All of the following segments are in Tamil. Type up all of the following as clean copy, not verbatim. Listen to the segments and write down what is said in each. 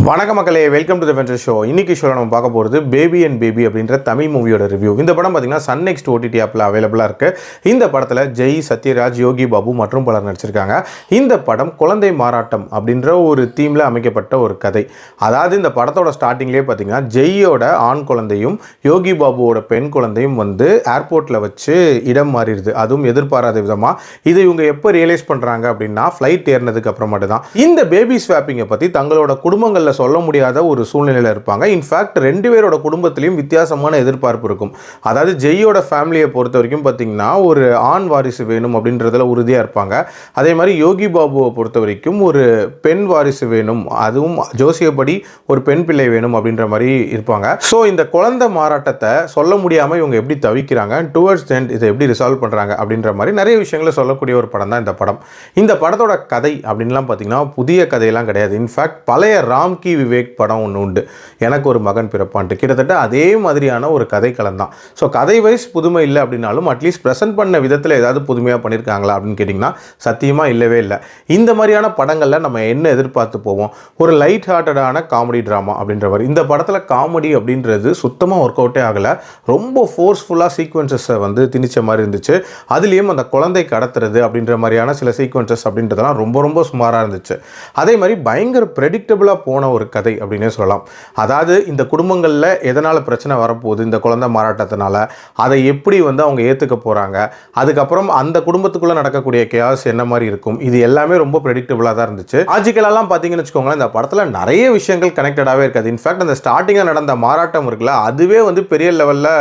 வணக்க மக்களே, welcome to the venture show. இன்னைக்கு ஷோவில் நம்ம பார்க்க போகிறது பேபி அண்ட் பேபி அப்படின்ற தமிழ் மூவியோட ரிவ்யூ. இந்த படம் பார்த்தீங்கன்னா சன் நெக்ஸ்ட் ஓடிடி ஆப்பில் அவைலபிளாக இருக்குது. இந்த படத்தில் ஜெய், சத்யராஜ், யோகி பாபு மற்றும் பலர் நடிச்சிருக்காங்க. இந்த படம் குழந்தை மாறாட்டம் அப்படின்ற ஒரு தீமில் அமைக்கப்பட்ட ஒரு கதை. அதாவது இந்த படத்தோட ஸ்டார்டிங்லேயே பார்த்தீங்கன்னா ஜெய்யோட ஆண் குழந்தையும் யோகி பாபுவோட பெண் குழந்தையும் வந்து ஏர்போர்ட்டில் வச்சு இடம் மாறிடுது. அதுவும் எதிர்பாராத விதமாக. இது இவங்க எப்போ ரியலைஸ் பண்ணுறாங்க அப்படின்னா ஃப்ளைட் ஏறினதுக்கு அப்புறமாட்டு தான். இந்த பேபி ஸ்வாப்பிங்கை பற்றி தங்களோட குடும்பங்கள் சொல்ல முடியாத ஒரு சூழ்நிலையில் இருப்பாங்க. இன்ஃபேக்ட் ரெண்டு பேரோட குடும்பத்திலையும் வித்தியாசமான எதிர்பார்ப்பு இருக்கும். அதாவது ஜெய்யோட ஃபேமிலியை பொறுத்த வரைக்கும் பார்த்தீங்கன்னா ஒரு ஆண் வாரிசு வேணும் அப்படின்றதுல உறுதியாக இருப்பாங்க. அதே மாதிரி யோகி பாபுவை பொறுத்த வரைக்கும் ஒரு பெண் வாரிசு வேணும், அதுவும் ஜோசியப்படி ஒரு பெண் பிள்ளை வேணும் அப்படின்ற மாதிரி இருப்பாங்க. ஸோ இந்த குழந்தை மாறாட்டத்தை சொல்ல முடியாமல் இவங்க எப்படி தவிக்கிறாங்க, டுவர்ட்ஸ் எண்ட் இதை எப்படி ரிசால்வ் பண்ணுறாங்க அப்படின்ற மாதிரி நிறைய விஷயங்களை சொல்லக்கூடிய ஒரு படம் தான் இந்த படம். இந்த படத்தோட கதை அப்படின்லாம் பார்த்தீங்கன்னா புதிய கதையெல்லாம் கிடையாது. இன்ஃபேக்ட் பழைய ராம் கி விவேக் படம் ஒன்று உண்டு, எனக்கு ஒரு மகன் பிறப்பான்ட்டு. கிட்டத்தட்ட அதே மாதிரியான ஒரு கதைக்களம் தான். ஸோ கதை வைஸ் புதுமை இல்லை அப்படின்னாலும் அட்லீஸ்ட் ப்ரெசென்ட் பண்ண விதத்தில் ஏதாவது புதுமையாக பண்ணியிருக்காங்களா அப்படின்னு கேட்டிங்கன்னா சத்தியமாக இல்லவே இல்லை. இந்த மாதிரியான படங்களில் நம்ம என்ன எதிர்பார்த்து போவோம்? ஒரு லைட் ஹார்ட்டடான காமெடி ட்ராமா அப்படின்ற மாதிரி. இந்த படத்தில் காமெடி அப்படின்றது சுத்தமாக ஒர்க் அவுட்டே ஆகலை. ரொம்ப ஃபோர்ஸ்ஃபுல்லாக சீக்வன்சஸை வந்து திணிச்ச மாதிரி இருந்துச்சு. அதுலேயும் அந்த குழந்தை கடத்துறது அப்படின்ற மாதிரியான சில சீக்வன்சஸ் அப்படின்றதெல்லாம் ரொம்ப ரொம்ப சுமாராக இருந்துச்சு. அதே மாதிரி பயங்கர ப்ரெடிக்டபுளாக போன ஒரு கதை அப்படின்னே சொல்லலாம். அதாவது இந்த குடும்பங்களில் எதனால் பிரச்சனை வரப்போகுது, இந்த குழந்தை மாறாட்டத்தினால அதை எப்படி வந்து அவங்க ஏற்றுக்க போகிறாங்க, அதுக்கப்புறம் அந்த குடும்பத்துக்குள்ளே நடக்கக்கூடிய கேஸ் என்ன மாதிரி இருக்கும், இது எல்லாமே ரொம்ப ப்ரெடிக்டபுளாக தான் இருந்துச்சு. லாஜிக்கலாலாம் பார்த்தீங்கன்னு வச்சுக்கோங்களேன், இந்த படத்தில் நிறைய விஷயங்கள் கனெக்டடாகவே இருக்காது. இன்ஃபேக்ட் அந்த ஸ்டார்டிங்கில் நடந்த மாறாட்டம் இருக்குல்ல, அதுவே வந்து பெரிய லெவலில்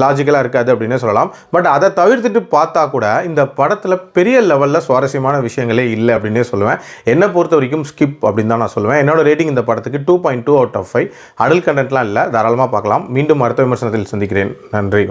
லாஜிக்கலாக இருக்காது அப்படின்னே சொல்லலாம். பட் அதை தவிர்த்துட்டு பார்த்தா கூட இந்த படத்தில் பெரிய லெவலில் சுவாரஸ்யமான விஷயங்களே இல்லை அப்படின்னே சொல்லுவேன். என்னை பொறுத்த வரைக்கும் ஸ்கிப் அப்படின்னு தான் நான் சொல்லுவேன். என்னோட ரேட்டிங் இந்த படத்துக்கு 2.2 out of 5. அடல்ட் கண்டென்ட்லாம் இல்லை, தாராளமாக பார்க்கலாம். மீண்டும் அடுத்த விமர்சனத்தில் சந்திக்கிறேன். நன்றி.